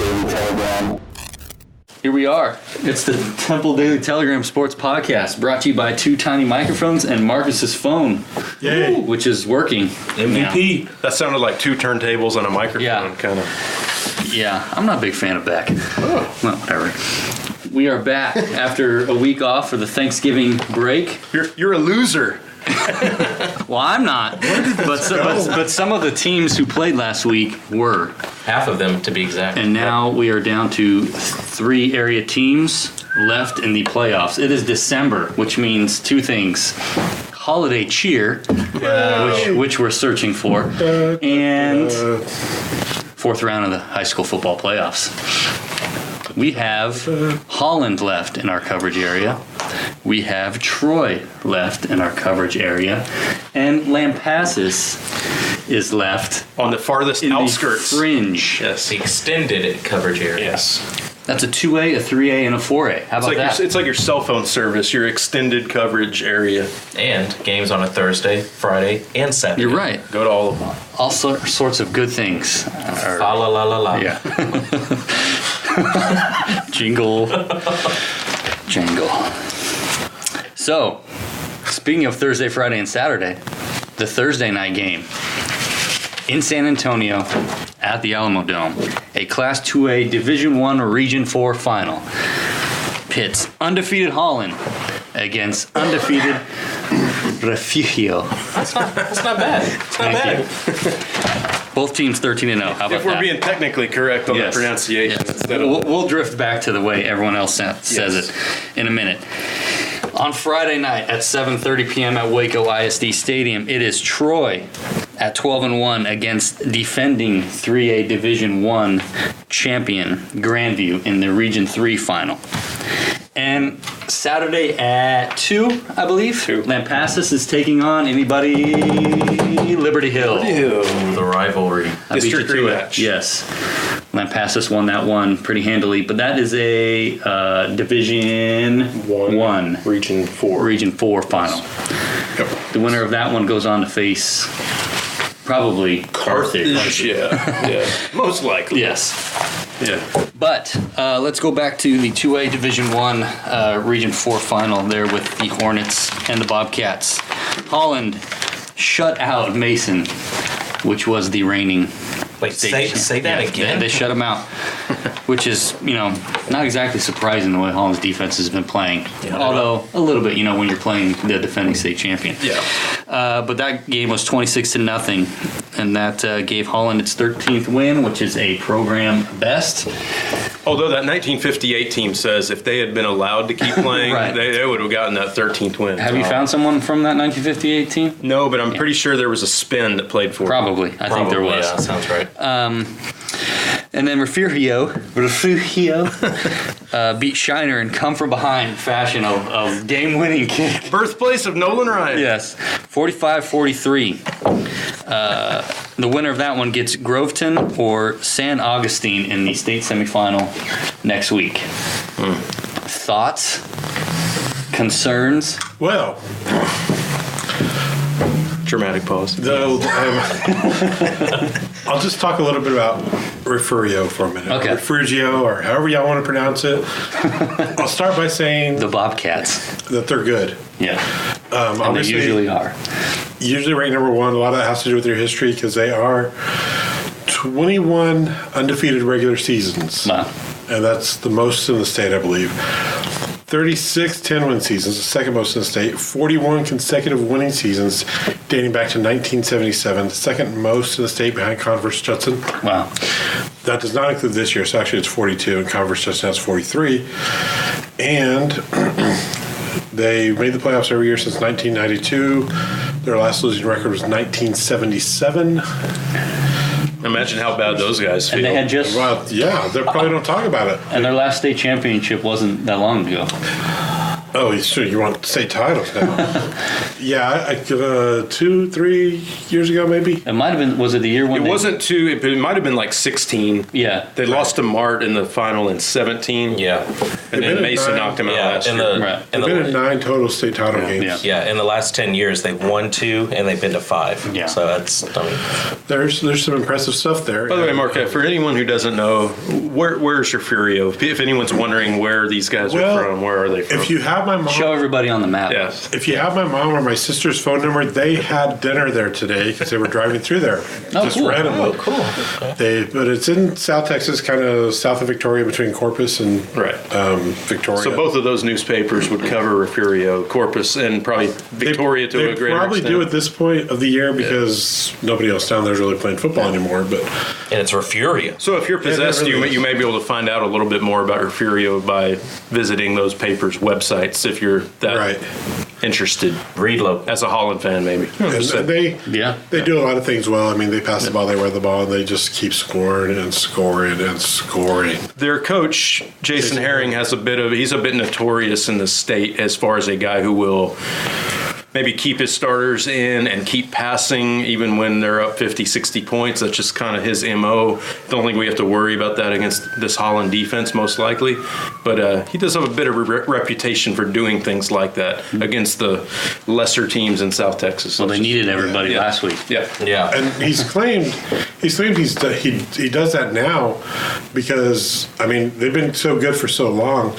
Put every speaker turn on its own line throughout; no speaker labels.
Daily Telegram.
Here we are. It's the Temple Daily Telegram Sports Podcast, brought to you by two tiny microphones and Marcus's phone,
Yay.
which is working.
MVP.
now.
That sounded like two turntables and a microphone,
Yeah.
kind of.
Yeah, I'm not a big fan of Beck.
Oh.
Well, whatever. We are back after a week off for the Thanksgiving break.
You're a loser.
Well, I'm not, but some of the teams who played last week were.
Half of them, to be exact.
And now we are down to 3 area teams left in the playoffs. It is December, which means 2 things. Holiday cheer, which we're searching for, and 4th round of the high school football playoffs. We have Holland left in our coverage area. We have Troy left in our coverage area. And Lampasas is left
On the farthest
in
outskirts.
the fringe.
Yes.
The extended coverage area.
Yes.
That's a 2A, a 3A, and a 4A. How about that?
It's like your cell phone service, your extended coverage area.
And games on a Thursday, Friday, and Saturday.
You're right.
Go to all of them.
All sorts of good things.
Fa la la la la.
Yeah. Jingle. So, speaking of Thursday, Friday, and Saturday, the Thursday night game in San Antonio at the Alamo Dome, a Class 2A Division I Region 4 final, pits undefeated Holland against undefeated Refugio.
That's not bad. It's not bad.
Both teams 13-0. How about
If we're
that?
being technically correct on
Yes.
the pronunciation
Yes.
instead of...
We'll drift back to the way everyone else says
Yes.
it in a minute. On Friday night at 7:30 p.m. at Waco ISD Stadium, it is Troy at 12-1 against defending 3A Division I champion Grandview in the Region 3 final. And Saturday at 2, I believe,
2.
Lampasas is taking on anybody? Liberty Hill.
The rivalry.
I beat you
District
to it.
rematch.
Yes. Lampasas won that one pretty handily, but that is a Division 1
Region 4.
Region 4 final.
Yep.
The winner of that one goes on to face probably Carthage.
Yeah. Most likely.
Yes.
Yeah.
But let's go back to the 2A Division 1 Region 4 final there with the Hornets and the Bobcats. Holland shut out Mason, which was the reigning
Wait,
state
say that
champion.
again?
They shut him out, which is, not exactly surprising the way Holland's defense has been playing. Although, a little bit, when you're playing the defending state champion.
Yeah.
But that game was 26-0, and that gave Holland its 13th win, which is a program best.
Although that 1958 team says if they had been allowed to keep playing,
Right.
they would have gotten that 13th win.
Have you found someone from that 1958 team?
No, but I'm pretty sure there was a spin that played for it.
Probably. I think there was.
Yeah, sounds right.
And then Refugio beat Shiner in come from behind fashion of game-winning kick.
Birthplace of Nolan Ryan.
Yes, 45-43. The winner of that one gets Groveton or San Augustine in the state semifinal next week. Thoughts? Concerns?
Well,
Dramatic pause.
I'll just talk a little bit about Refugio for a minute.
Okay.
Refugio, or however y'all want to pronounce it. I'll start by saying
The Bobcats.
that they're good.
Yeah, and they
Obviously,
usually are.
usually ranked number 1. A lot of that has to do with their history because they are 21 undefeated regular seasons.
Wow.
And that's the most in the state, I believe. 36 10-win seasons, the second most in the state. 41 consecutive winning seasons dating back to 1977, the second most in the state behind Converse Judson.
Wow.
That does not include this year, so actually it's 42, and Converse Judson has 43. And they made the playoffs every year since 1992. Their last losing record was 1977.
Imagine how bad those guys feel.
And they had just,
Well, yeah, they probably don't talk about it.
and their last state championship wasn't that long ago.
Oh, sure. You want state titles now? Yeah, 2-3 years ago, maybe.
It might have been. Was it the year when
It wasn't two. It might have been like 16.
Yeah.
They lost to Mart in the final in 17.
Yeah.
And
They've
then
been
Mason
at
knocked him out
Yeah.
last
In
year.
the,
Right.
in
They've been in
the,
9 total state title games.
Yeah.
yeah, in the last 10 years, they've won 2 and they've been to 5.
Yeah.
So that's, I mean,
There's some impressive stuff there.
By the way, Mark, for anyone who doesn't know, where's your Furio? If anyone's wondering where these guys
Well,
are from, where are they from?
if you have my mom,
Show everybody on the map.
Yes.
if you have my mom or my sister's phone number, they had dinner there today because they were driving through there.
Oh,
just
cool.
randomly.
cool.
But it's in South Texas, kind of south of Victoria, between Corpus and
Right.
Victoria.
So both of those newspapers would cover Refugio, Corpus, and probably Victoria to
they
a greater
probably
extent.
do at this point of the year because nobody else down there is really playing football anymore. But
And it's Refugio.
So if you're possessed,
really is.
you may be able to find out a little bit more about Refugio by visiting those papers' websites if you're that
right,
interested.
Read local.
As a Holland fan, maybe.
and they
Yeah.
they do a lot of things well. I mean, they pass the ball, they wear the ball, and they just keep scoring and scoring and scoring.
Their coach, Jason Herring, he's a bit notorious in the state as far as a guy who will maybe keep his starters in and keep passing even when they're up 50, 60 points. That's just kind of his MO. Don't think we have to worry about that against this Holland defense, most likely. But he does have a bit of a reputation for doing things like that against the lesser teams in South Texas.
Well, they needed everybody
Yeah.
last week.
Yeah.
Yeah.
And he does that now because I mean they've been so good for so long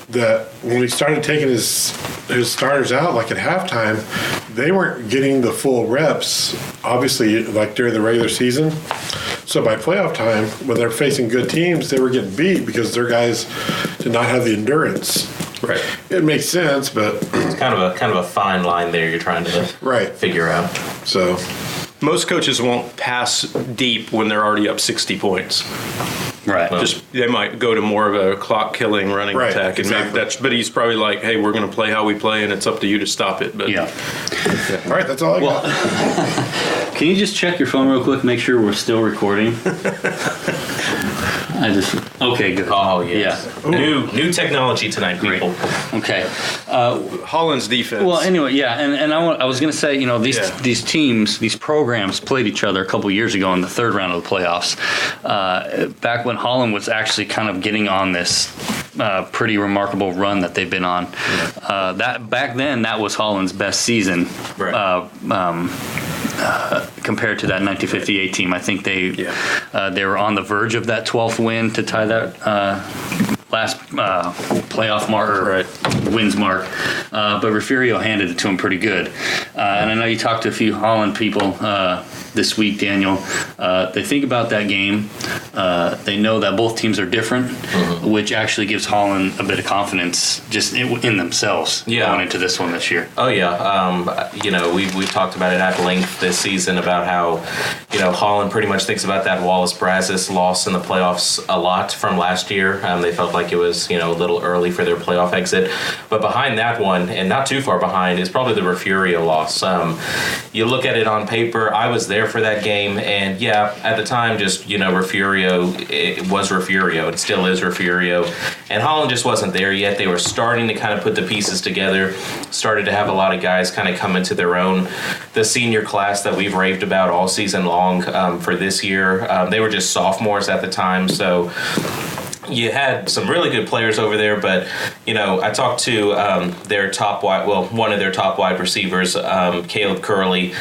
that when he started taking his starters out like at halftime, they weren't getting the full reps obviously like during the regular season. So by playoff time, when they're facing good teams, they were getting beat because their guys did not have the endurance.
Right.
It makes sense, but
It's kind of a fine line there you're trying to
right.
figure out.
So
Most coaches won't pass deep when they're already up 60 points.
Right.
They might go to more of a clock killing running
Right,
attack, and maybe
exactly.
but he's probably like, "Hey, we're going to play how we play, and it's up to you to stop it." But
Yeah.
all right, that's all I got.
Can you just check your phone real quick, make sure we're still recording? Okay, good.
Oh yes.
Yeah.
New technology tonight,
Great.
people.
Okay.
Holland's defense.
Well, anyway, yeah, and I was going to say, these
Yeah.
these teams, these programs played each other a couple years ago in the third round of the playoffs. Back when Holland was actually kind of getting on this pretty remarkable run that they've been on. That back then, that was Holland's best season.
Right.
Compared to that 1958 team, I think they were on the verge of that 12th win to tie that last playoff mark or wins mark, but Refugio handed it to him pretty good. And I know you talked to a few Holland people this week, Daniel. They think about that game. They know that both teams are different, which actually gives Holland a bit of confidence just in themselves going into this one this year.
Oh yeah, we've talked about it at length this season about how Holland pretty much thinks about that Wallace Brazos loss in the playoffs a lot from last year. They felt like it was a little early for their playoff exit, but behind that one and not too far behind is probably the Refugio loss. You look at it on paper. I was there for that game, and yeah, at the time, just Refugio, it was Refugio, it still is Refugio, and Holland just wasn't there yet. They were starting to kind of put the pieces together, started to have a lot of guys kind of come into their own. The senior class that we've raved about all season long for this year, they were just sophomores at the time, so you had some really good players over there, but I talked to one of their top wide receivers, Caleb Curley,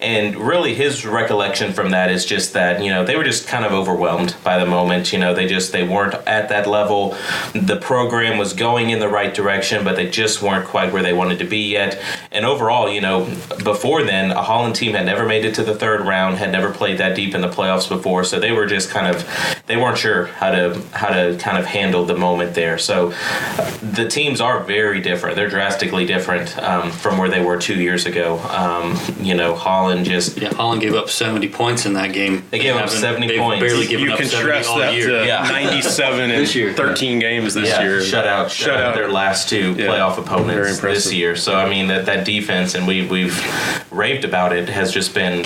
and really his recollection from that is just that they were just kind of overwhelmed by the moment. They weren't at that level. The program was going in the right direction, but they just weren't quite where they wanted to be yet. And overall, before then, a Holland team had never made it to the third round, had never played that deep in the playoffs before, so they were just they weren't sure how to kind of handle the moment there. So the teams are very different. They're drastically different from where they were 2 years ago. Holland
Holland gave up 70 points in that game.
They gave up 70 points.
Barely given
you
up 70
contrast
all
that
year.
to
Yeah.
97 in
This year.
13 games this year.
Shut out their last two playoff
Very
opponents
impressive.
this year. So I mean that defense, and we've raved about it, has just been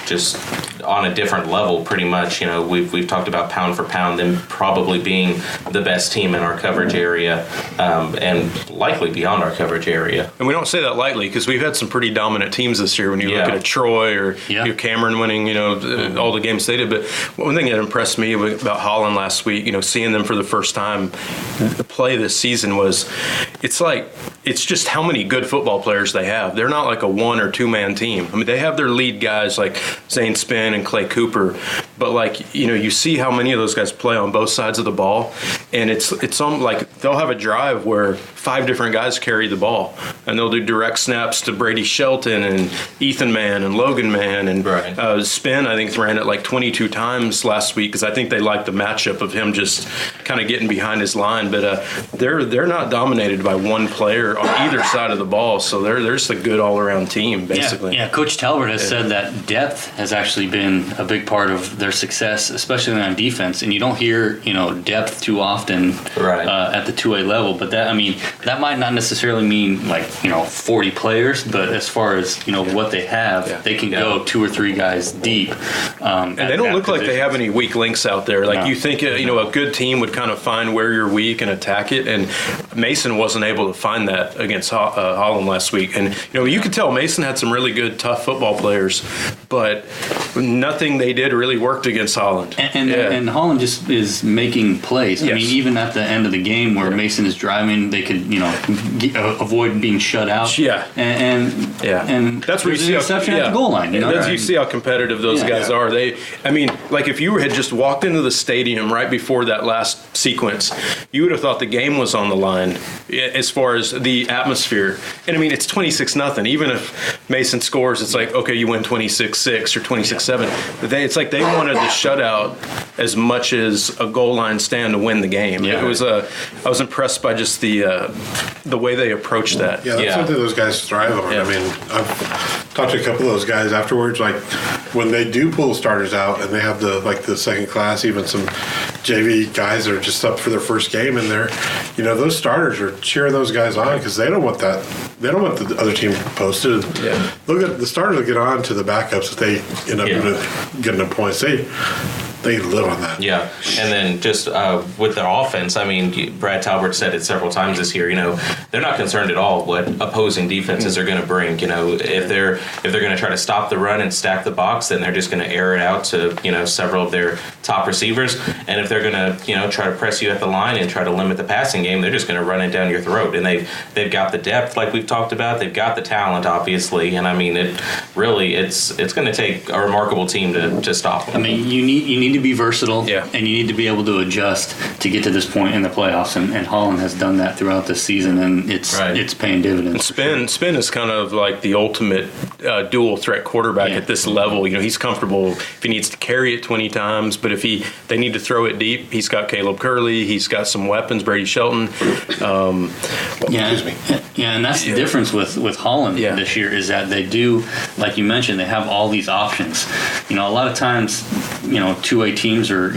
just on a different level, pretty much. You know, we've talked about pound for pound, them probably being the best team in our coverage area, and likely beyond our coverage area.
And we don't say that lightly because we've had some pretty dominant teams this year when you look at a Troy or Cameron winning, all the games they did. But one thing that impressed me about Holland last week, seeing them for the first time play this season was it's just how many good football players they have. They're not like a one or two man team. I mean, they have their lead guys like Zane Spinn and Clay Cooper, but you see how many of those guys play on both sides of the ball, and it's like they'll have a drive where 5 different guys carry the ball, and they'll do direct snaps to Brady Shelton and Ethan Mann and Logan Mann, and Spinn I think ran it like 22 times last week because I think they liked the matchup of him just kind of getting behind his line. But they're not dominated by one player on either side of the ball, so they're just a good all-around team basically.
Yeah, Coach Talbert has said that depth has actually been a big part of their success, especially on defense. And you don't hear depth too often at the 2A level, but that might not necessarily mean 40 players, but as far as what they have, they can go 2 or 3 guys deep.
And they don't look like they have any weak links out there. You think a good team would kind of find where you're weak and attack it, and Mason wasn't able to find that against Holland last week. And you could tell Mason had some really good, tough football players, but nothing they did really worked against Holland.
And Holland just is making plays. Yes. I mean, even at the end of the game where Mason is driving, they could avoid being shut out.
Yeah,
and
that's where you see
an interception at the goal line.
You see how competitive those guys are. If you had just walked into the stadium right before that last sequence, you would have thought the game was on the line as far as the atmosphere. And it's 26-0. Even if Mason scores, it's like, okay, you win 26-6 or 26-7. But it's like they wanted the shutout as much as a goal line stand to win the game. Yeah. I was impressed by just the way they approached that.
Yeah, that's something those guys thrive on. Yeah. I've talked to a couple of those guys afterwards. When they do pull starters out and they have the second class, even some JV guys that are just up for their first game, and those starters are cheering those guys on because they don't want that. They don't want the other team posted. Yeah. Look at the starters will get on to the backups if they end up getting the points. They live on that.
Yeah, and then just with their offense, Brad Talbert said it several times this year. They're not concerned at all what opposing defenses are going to bring. If they're going to try to stop the run and stack the box, then they're just going to air it out to several of their top receivers. And if they're going to try to press you at the line and try to limit the passing game, they're just going to run it down your throat. And they've got the depth, like we've talked about. They've got the talent, obviously. And it's going to take a remarkable team to stop them.
You need to be versatile, and you need to be able to adjust to get to this point in the playoffs. And Holland has done that throughout this season, and it's paying dividends.
And Spinn is kind of like the ultimate dual threat quarterback at this level. He's comfortable if he needs to carry it 20 times, but if they need to throw it deep, he's got Caleb Curley, he's got some weapons, Brady Shelton.
And that's the difference with Holland this year is that they do, like you mentioned, they have all these options. A lot of times, 2A teams or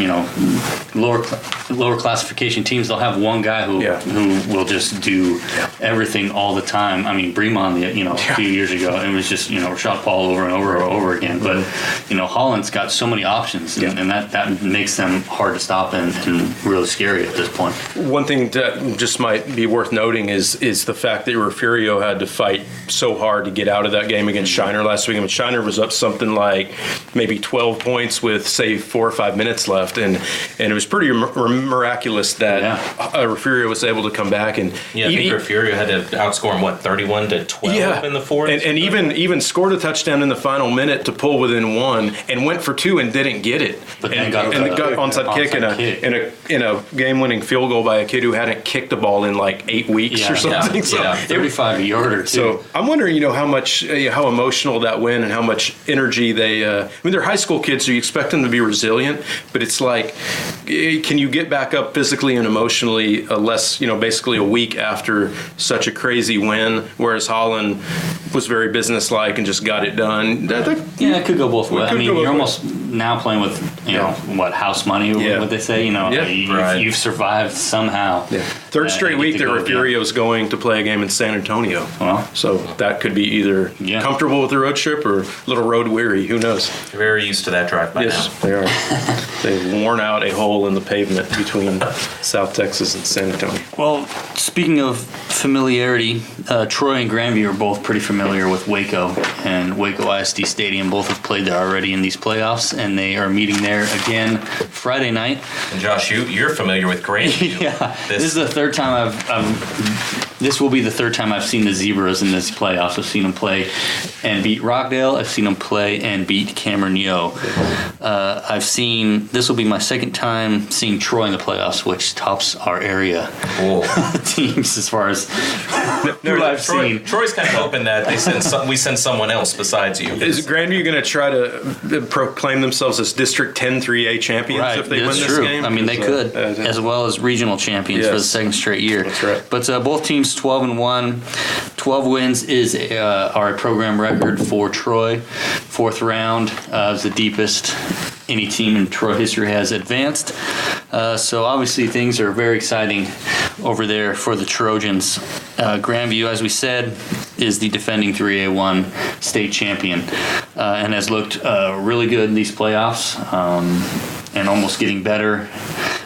lower classification teams, they'll have one guy who will just do everything all the time. Bremond, a few years ago, it was just shot ball over and over again. But Holland's got so many options, and that makes them hard to stop and really scary at this point.
One thing that just might be worth noting is the fact that Refugio had to fight so hard to get out of that game against Shiner last week. Shiner was up something like maybe 12 points with say 4 or 5 minutes left, and it was pretty miraculous that Refugio was able to come back and
I think Refugio had to outscore him 31-12 in the fourth,
and even scored a touchdown in the final minute to pull within 1 and went for 2 and didn't get it,
but
and got onside kick in a game-winning field goal by a kid who hadn't kicked the ball in like 8 weeks or something.
35-yarder too.
So I'm wondering, how emotional that win and how much energy they. They're high school kids, so you expect them to be resilient, but it's like, can you get back up physically and emotionally basically a week after such a crazy win? Whereas Holland, was very businesslike and just got it done.
Yeah, it could go both ways. I
could
mean,
go both
you're
ways.
almost now playing with, house money,
Yeah.
what they say, you've survived somehow.
Yeah. Third straight
and
week
get to
that
go again.
Refugio's going to play a game in San Antonio.
Well.
So that could be either
Yeah.
comfortable with the road trip or a little road weary. Who knows?
You're very used to that drive by
Yes, they are. They've worn out a hole in the pavement between South Texas and San Antonio.
Well, speaking of familiarity, Troy and Grandview are both pretty familiar with Waco and Waco ISD Stadium. Both have played there already in these playoffs, and they are meeting there again Friday night.
now. And Josh, you're familiar with Grandview.
Yeah, this is the third time this will be the third time I've seen the Zebras in this playoffs. I've seen them play and beat Rockdale. I've seen them play and beat Cameron Yo. This will be my second time seeing Troy in the playoffs, which tops our area teams as far as who I've seen.
Troy's kind of hoping that we send someone else besides you.
Is Grandview going to try to proclaim themselves as District 10 3A champions
Right,
if they win
that's
this
true.
game?
I mean, they could, as well as regional champions for the
Yes.
second straight year.
That's right.
But both teams 12-1. 12 wins are a program record for Troy. Fourth round is the deepest any team in Troy history has advanced. So obviously things are very exciting over there for the Trojans. Grandview, as we said, is the defending 3A1 state champion and has looked really good in these playoffs and almost getting better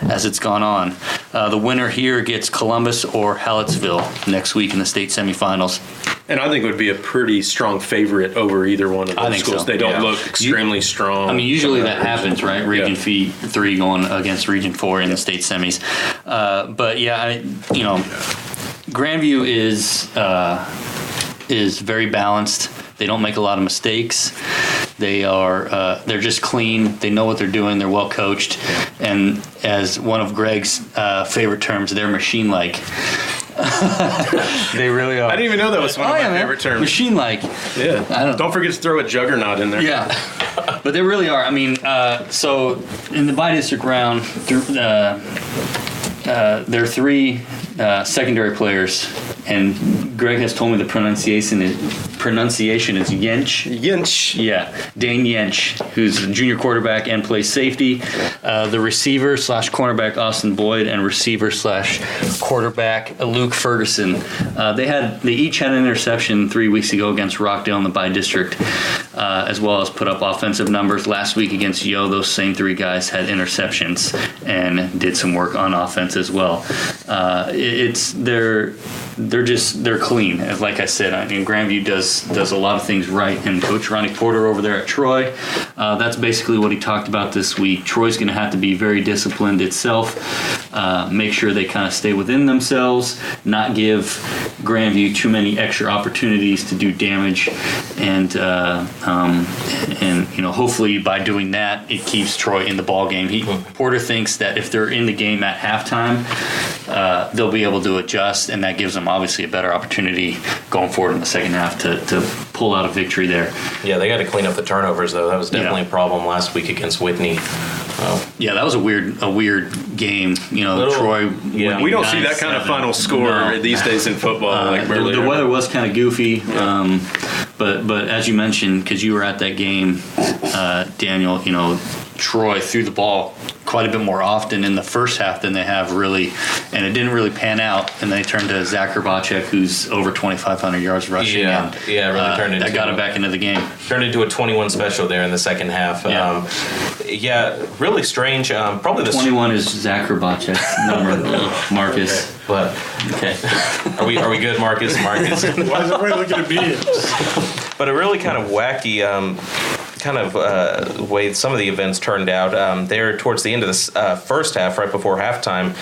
as it's gone on. The winner here gets Columbus or Hallettsville next week in the state semifinals.
And I think it would be a pretty strong favorite over either one of
I
those
think
schools.
so.
They don't
Yeah.
look extremely strong.
I mean, usually that happens, right? Region
Yeah.
3 going against Region 4 in the state semis. But yeah, Grandview is very balanced. They don't make a lot of mistakes. They're just clean. They know what they're doing. They're well coached, and as one of Greg's favorite terms, they're machine-like. They really are.
I didn't even know that was one of my favorite terms.
Machine-like.
Yeah. Don't forget to throw a juggernaut in there.
Yeah, but they really are. I mean, so in the bi-district round, there are three secondary players, and Greg has told me the pronunciation is Yench.
Yench.
Yeah, Dane Yench, who's a junior quarterback and plays safety. The receiver / cornerback Austin Boyd, and receiver / quarterback Luke Ferguson. They each had an interception 3 weeks ago against Rockdale in the bi-district, as well as put up offensive numbers. Last week against Yo, those same three guys had interceptions and did some work on offense as well. They're clean. Like I said, I mean, Grandview does a lot of things right, and Coach Ronnie Porter over there at Troy, that's basically what he talked about this week. Troy's going to have to be very disciplined itself, make sure they kind of stay within themselves, not give Grandview too many extra opportunities to do damage, and hopefully by doing that, it keeps Troy in the ball game. Porter thinks that if they're in the game at halftime, they'll be able to adjust, and that gives them obviously a better opportunity going forward in the second half to pull out a victory there.
Yeah, they got to clean up the turnovers, though. That was definitely a problem last week against Whitney.
Yeah, that was a weird game. Troy.
Yeah.
We don't see that kind of final score these days in football.
The weather was kind of goofy, but as you mentioned, because you were at that game, Daniel, Troy threw the ball quite a bit more often in the first half than they have really, and it didn't really pan out. And they turned to Zach Herbacek, who's over 2,500 yards rushing.
Yeah, really turned into
that got him back into the game.
Turned into a 21 special there in the second half.
Yeah,
really strange. Probably the
21 is Zach Herbacek's number, Marcus.
But
okay,
are we good, Marcus?
Why is everybody looking at me?
But a really kind of wacky way some of the events turned out. There towards the end of the first half, right before halftime,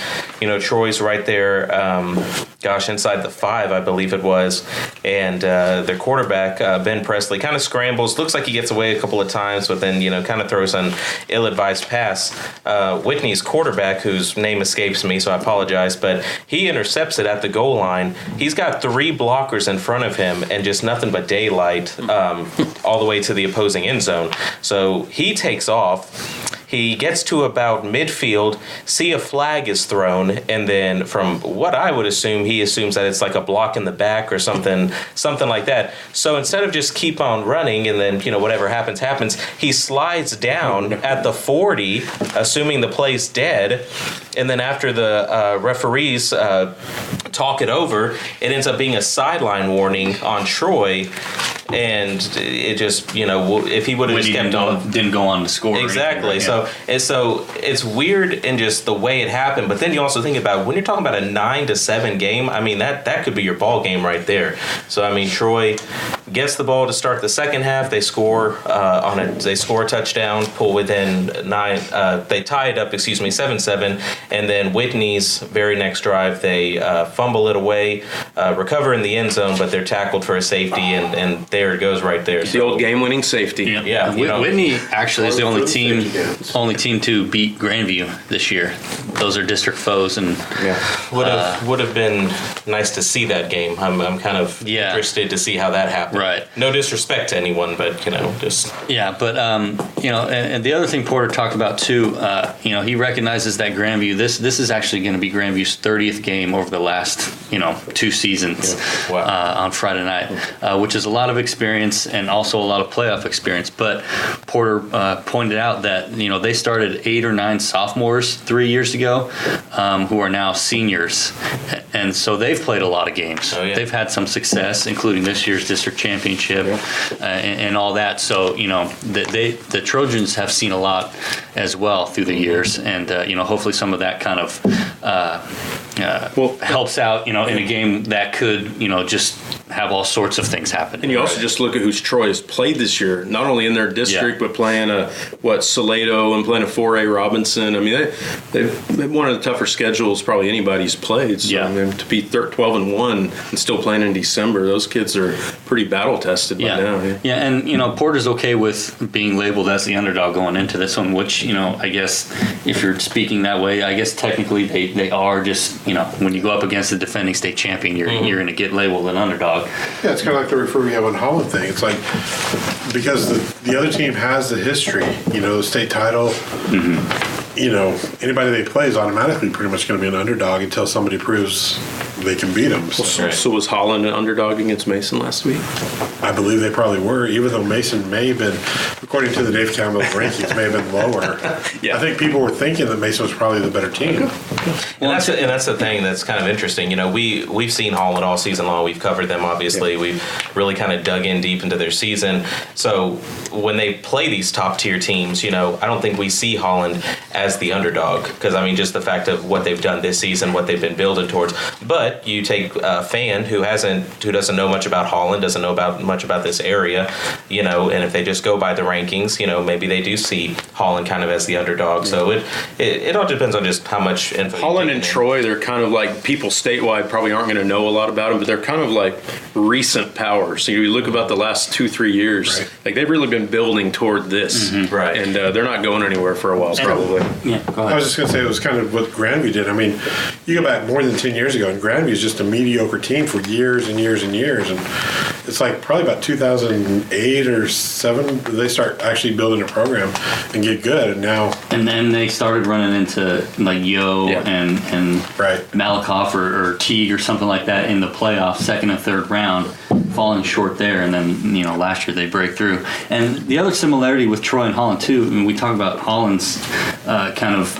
Troy's right there, inside the 5, I believe it was, and their quarterback, Ben Presley, kind of scrambles. Looks like he gets away a couple of times, but then, kind of throws an ill-advised pass. Whitney's quarterback, whose name escapes me, so I apologize, but he intercepts it at the goal line. He's got 3 blockers in front of him and just nothing but daylight all the way to the opposing end zone. So he takes off. He gets to about midfield, see a flag is thrown, and then from what I would assume, he assumes that it's like a block in the back or something like that. So instead of just keep on running and then, whatever happens, he slides down at the 40, assuming the play's dead, and then after the referees talk it over, it ends up being a sideline warning on Troy, and it just, if he would have just kept on,
didn't go on to score.
Exactly. So it's weird in just the way it happened. But then you also think about when you're talking about a 9-7 game. I mean that could be your ball game right there. So I mean Troy gets the ball to start the second half. They score They score a touchdown, pull within 9. They tie it up. 7-7, and then Whitney's very next drive they fumble it away, recover in the end zone, but they're tackled for a safety, and there it goes right there.
The old game-winning safety.
Yeah.
Whitney actually is the only team to beat Grandview this year. Those are district foes, and
would have been nice to see that game. I'm kind of interested to see how that happened.
Right.
No disrespect to anyone, but just
but and the other thing Porter talked about too, he recognizes that Grandview this is actually going to be Grandview's 30th game over the last 2 seasons on Friday night, which is a lot of experience and also a lot of playoff experience. But Porter pointed out that they started 8 or 9 sophomores 3 years ago who are now seniors, and so they've played a lot of games. They've had some success, including this year's district championship and all that. So the Trojans have seen a lot as well through the years, and hopefully some of that kind of helps out in a game that could just have all sorts of things happen.
And you also just look at who Troy has played this year, not only in their district, but playing Salado and playing a 4A Robinson. I mean, they've one of the tougher schedules probably anybody's played. So, I mean, to be 12-1 and still playing in December, those kids are pretty battle tested by now.
Yeah, and Porter's okay with being labeled as the underdog going into this one, which I guess if you're speaking that way, I guess technically they are just when you go up against the defending state champion, you're going to get labeled an underdog.
Yeah, it's kind of like the refer we have on Holland thing. It's like because the other team has the history, the state title. Anybody they play is automatically pretty much going to be an underdog until somebody proves they can beat them.
So was Holland an underdog against Mason last week?
I believe they probably were, even though Mason may have been, according to the Dave Campbell rankings, may have been lower. I think people were thinking that Mason was probably the better team.
And that's the thing that's kind of interesting. We've seen Holland all season long. We've covered them, obviously. We've really kind of dug in deep into their season. So when they play these top-tier teams, I don't think we see Holland as the underdog because, just the fact of what they've done this season, what they've been building towards. But you take a fan who doesn't know much about Holland, doesn't know much about this area, and if they just go by the rankings, maybe they do see Holland kind of as the underdog. So it all depends on just how much info.
Holland and Troy, they're kind of like people statewide probably aren't going to know a lot about them, but they're kind of like recent powers. So you look about the last 2-3 years, like they've really been building toward this,
right?
And they're not going anywhere for a while, probably.
Yeah, go ahead.
I was just going to say it was kind of what Grandview did. You go back more than 10 years ago, and Grandview is just a mediocre team for years and years and years. And it's like probably about 2008 or 7 they start actually building a program and get good. And now,
and then they started running into like and Malakoff or Teague or something like that in the playoffs, second and third round, falling short there. And then last year they break through. And the other similarity with Troy and Holland too. We talk about Holland's kind of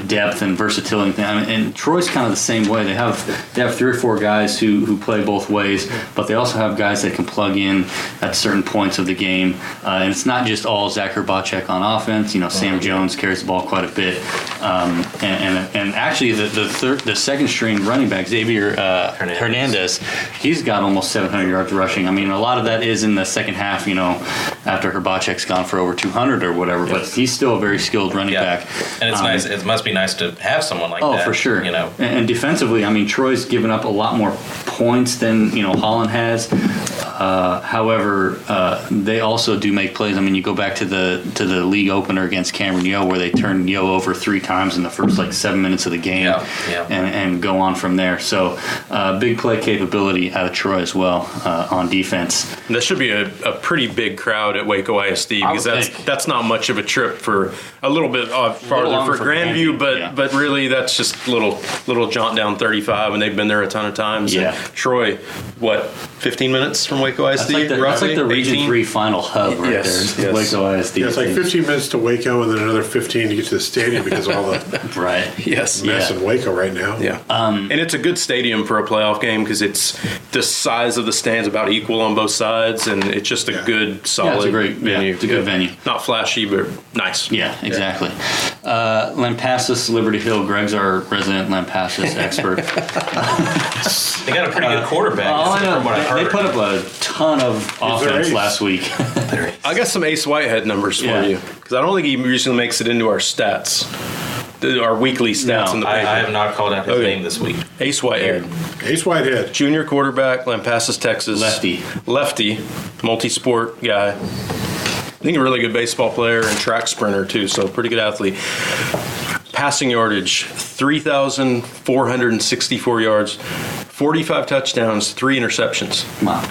depth and versatility. And Troy's kind of the same way. They have 3 or 4 guys who play both ways, but they also have guys that can plug in at certain points of the game. And it's not just all Zach Herbacek on offense. Sam Jones carries the ball quite a bit. And actually the second string running back, Xavier Hernandez, he's got almost 700 yards rushing. A lot of that is in the second half, after Herbacek's gone for over 200 or whatever, but he's still a very skilled running back.
And it's nice. It must be nice to have someone like that.
Oh, for sure. And defensively, Troy's given up a lot more points than Holland has. However, they also do make plays. I mean, you go back to the league opener against Cameron Yo, where they turned Yo over 3 times in the first 7 minutes of the game, and go on from there. So big play capability out of Troy as well on defense.
That should be a pretty big crowd at Waco ISD, because that's not much of a trip for a little bit farther for Grandview, but really that's just little jaunt down 35, and they've been there a ton of times.
Yeah.
And Troy, 15 minutes from Waco ISD?
That's like the Region
18?
3 final hub right there. Waco ISD.
Yeah, it's 15 minutes to Waco and then another 15 to get to the stadium because of all the mess in Waco right now.
Yeah. And it's a good stadium for a playoff game because it's the size of the stands about equal on both sides, and it's just a good, solid
it's a great
venue.
It's a good venue.
Not flashy, but nice.
Yeah, exactly. Lampasas, Liberty Hill. Greg's our resident Lampasas expert.
They got a pretty good quarterback. From what I heard.
They put up a ton of offense last week.
I got some Ace Whitehead numbers for you, because I don't think he usually makes it into our stats, our weekly stats in the paper.
I have not called out his name this week.
Ace Whitehead.
Ace Whitehead.
Junior quarterback, Lampasas, Texas. Lefty, multi-sport guy. I think a really good baseball player and track sprinter too, so pretty good athlete. Passing yardage, 3,464 yards, 45 touchdowns, 3 interceptions.
Wow.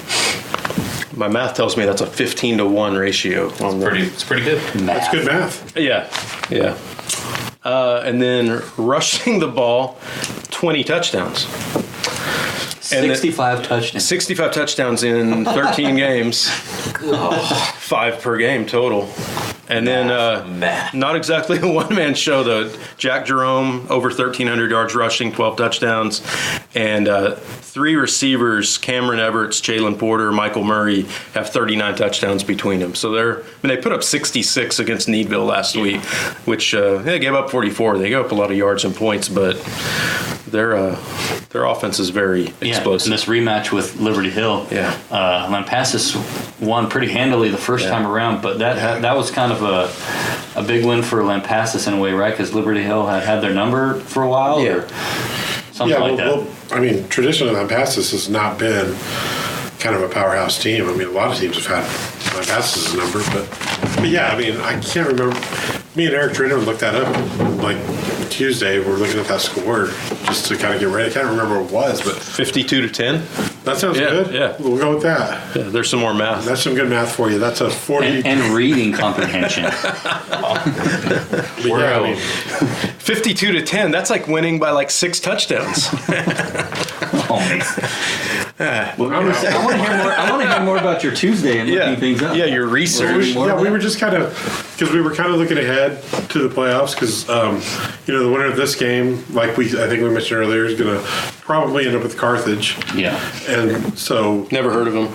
My math tells me that's a 15-to-1 ratio.
It's pretty good.
That's good math.
Yeah. And then rushing the ball, 20 touchdowns.
65 touchdowns.
65 touchdowns in 13 games. 5 per game total. And then not exactly a one-man show, though. Jack Jerome, over 1,300 yards rushing, 12 touchdowns. And 3 receivers, Cameron Everts, Jalen Porter, Michael Murray, have 39 touchdowns between them. So they put up 66 against Needville last week, which they gave up 44. They gave up a lot of yards and points, but their offense is very explosive.
And this rematch with Liberty Hill, Lampasas won pretty handily the first time around, but that was kind of a big win for Lampasas in a way, right? Because Liberty Hill had their number for a while, or something like that.
Well, I mean, traditionally Lampasas has not been kind of a powerhouse team. I mean, a lot of teams have had Lampasas' number, but yeah, I mean, I can't remember. Me and Eric Trainer looked that up Tuesday. We're looking at that score just to kind of get ready. I can't remember what it was, but
52-10.
That sounds good.
Yeah,
we'll go with that.
Yeah, there's some more math.
That's some good math for you. That's a 40
and reading comprehension.
52-10. That's like winning by 6 touchdowns.
I want to hear more about your Tuesday and looking things up.
Yeah, your research.
We were just kind of, because we were kind of looking ahead to the playoffs, because the winner of this game, I think we mentioned earlier, is going to probably end up with Carthage.
Yeah.
And so
never heard of them.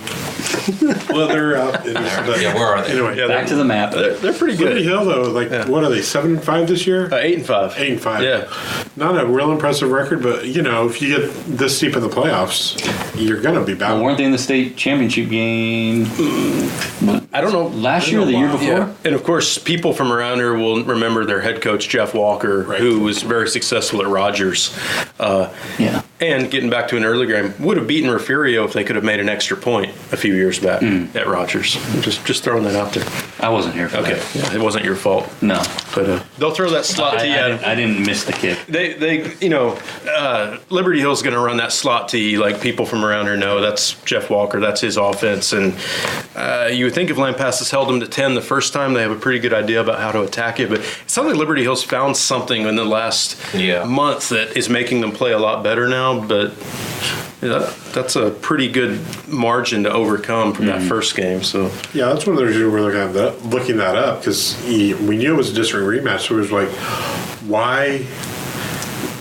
Well, they're out.
Where are they?
Anyway,
back to the map.
They're pretty good.
Liberty Hill, though, what are they, 7-5 this year?
8-5.
8-5.
Yeah.
Not a real impressive record, but if you get this deep in the playoffs, you're going to be battling.
Weren't they in the state championship game?
I don't know.
Last year or the year before?
Yeah. And of course, people from around here will remember their head coach, Jeff Walker, who was very successful at Rogers. And getting back to an early game, would have beaten Refugio if they could have made an extra point a few years back at Rogers. Just throwing that out there.
I wasn't here for that.
Yeah, it wasn't your fault.
No.
But they'll throw that slot tee at him.
I didn't miss the kick.
Liberty Hill's going to run that slot tee like people from around here know. That's Jeff Walker. That's his offense. And you would think if Lampasas held them to 10 the first time, they have a pretty good idea about how to attack it. But it sounds like Liberty Hill's found something in the last month that is making them play a lot better now. But that's a pretty good margin to overcome from that first game. So
that's one of the reasons we're looking that up, because we knew it was a district rematch. So it was like, why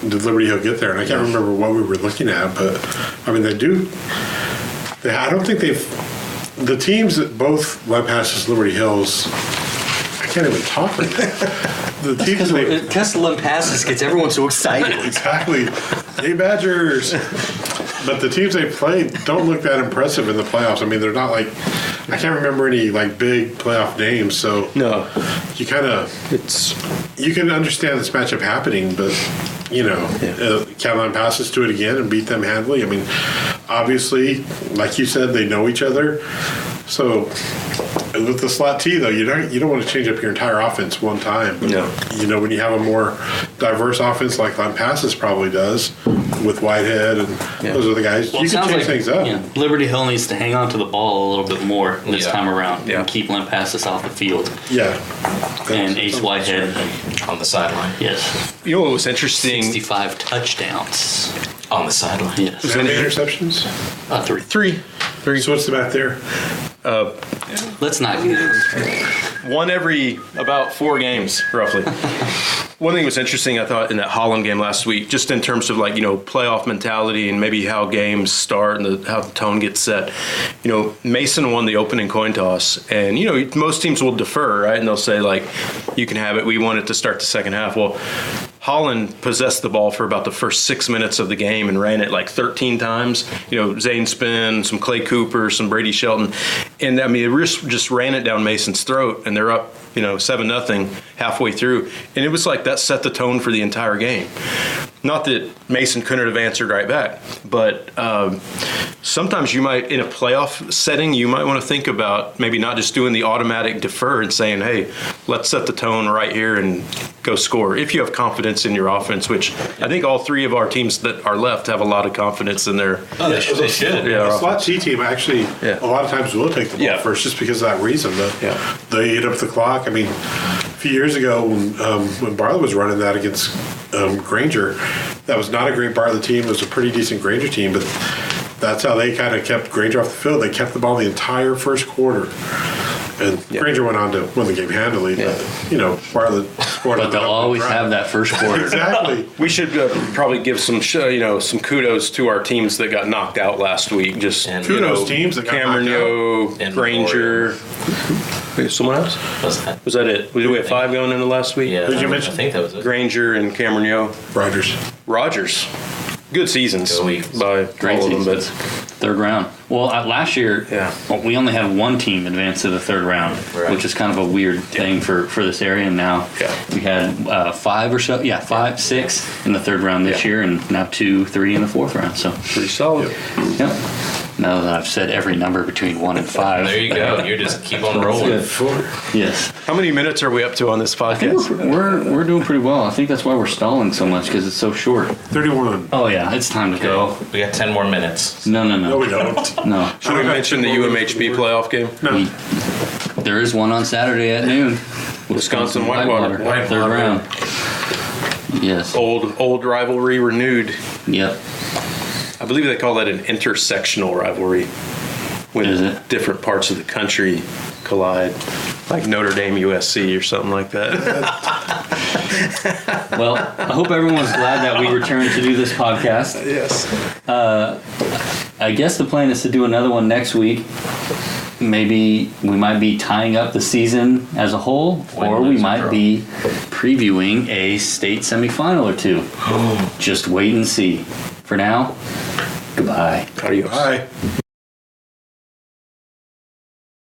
did Liberty Hill get there? And I can't remember what we were looking at, but I mean, I don't think the teams that both Lampasas, Liberty Hills, I can't even talk right now.
Because Lampasas gets everyone so excited.
Exactly. Hey, Badgers. But the teams they played don't look that impressive in the playoffs. I mean, they're not I can't remember any big playoff names. So
no,
you you can understand this matchup happening, but can Lampasas do it again and beat them handily? I mean, obviously, like you said, they know each other. So with the slot T, though, you don't want to change up your entire offense one time.
No.
You know, when you have a more diverse offense like Lampasas probably does with Whitehead and those are the guys,
Well,
you
it
can
sounds
change things up.
Liberty Hill needs to hang on to the ball a little bit more this
Yeah.
time around
Yeah.
and keep Lampasas off the field.
Yeah.
And Ace Whitehead,
On the sideline.
yes,
You know what was interesting?
65 touchdowns.
On the sideline.
Yes,
How many interceptions?
three.
Three.
So what's the math there?
Let's not get into it.
One every about 4 games, roughly. One thing that was interesting, I thought, in that Holland game last week, just in terms of playoff mentality and maybe how games start and how the tone gets set. Mason won the opening coin toss, and most teams will defer, right? And they'll say you can have it. We want it to start the second half. Well, Holland possessed the ball for about the first 6 minutes of the game and ran it 13 times. Zane Spinn, some Clay Cooper, some Brady Shelton. And I mean, they just ran it down Mason's throat, and they're up, 7-0 halfway through. And it was like that set the tone for the entire game. Not that Mason couldn't have answered right back, but sometimes you might, in a playoff setting, you might want to think about maybe not just doing the automatic defer and saying, hey, let's set the tone right here and go score. If you have confidence in your offense, which I think all 3 of our teams that are left have a lot of confidence in their.
Oh, they should.
The slot T team actually a lot of times will take the ball first just because of that reason. They eat up the clock. I mean, a few years ago when Bartlett was running that against Granger, that was not a great Bartlett team. It was a pretty decent Granger team, but that's how they kind of kept Granger off the field. They kept the ball the entire first quarter. And Granger went on to win the game handily, but, Bartlett scored.
But they'll always have that first quarter.
Exactly.
We should probably give some kudos to our teams that got knocked out last week. Just
Kudos teams that got knocked out.
Cameron, Granger. Wait, someone else? Was that it? Did we have 5 going into last week?
Yeah.
Who'd you mention?
I think that was it.
Granger and Cameron Rogers. Good seasons by
Great
all of them,
seasons. Third round. Well, last year, we only had one team advance to the third round, which is kind of a weird thing for this area. And now we had 5 or so, 5, 6 in the third round this year, and now 2, 3 in the fourth round. So
pretty solid.
Yep. Now that I've said every number between 1 and 5.
There you go. You just keep on rolling.
Yes.
How many minutes are we up to on this
I think
podcast?
we're doing pretty well. I think that's why we're stalling so much, because it's so short.
31.
Oh yeah, it's time to go.
We got 10 more minutes.
No.
No, we don't.
No.
Should we mention the UMHB playoff game?
No.
There is one on Saturday at noon.
Wisconsin Whitewater.
Third round. Yes.
Old rivalry renewed.
Yep.
I believe they call that an intersectional rivalry. When
Is it?
different parts of the country collide. Like Notre Dame USC or something like that.
Well, I hope everyone's glad that we returned to do this podcast.
Yes.
I guess the plan is to do another one next week. Maybe we might be tying up the season as a whole, or we might be previewing a state semifinal or 2. Just wait and see. For now, goodbye.
Adios.
Bye.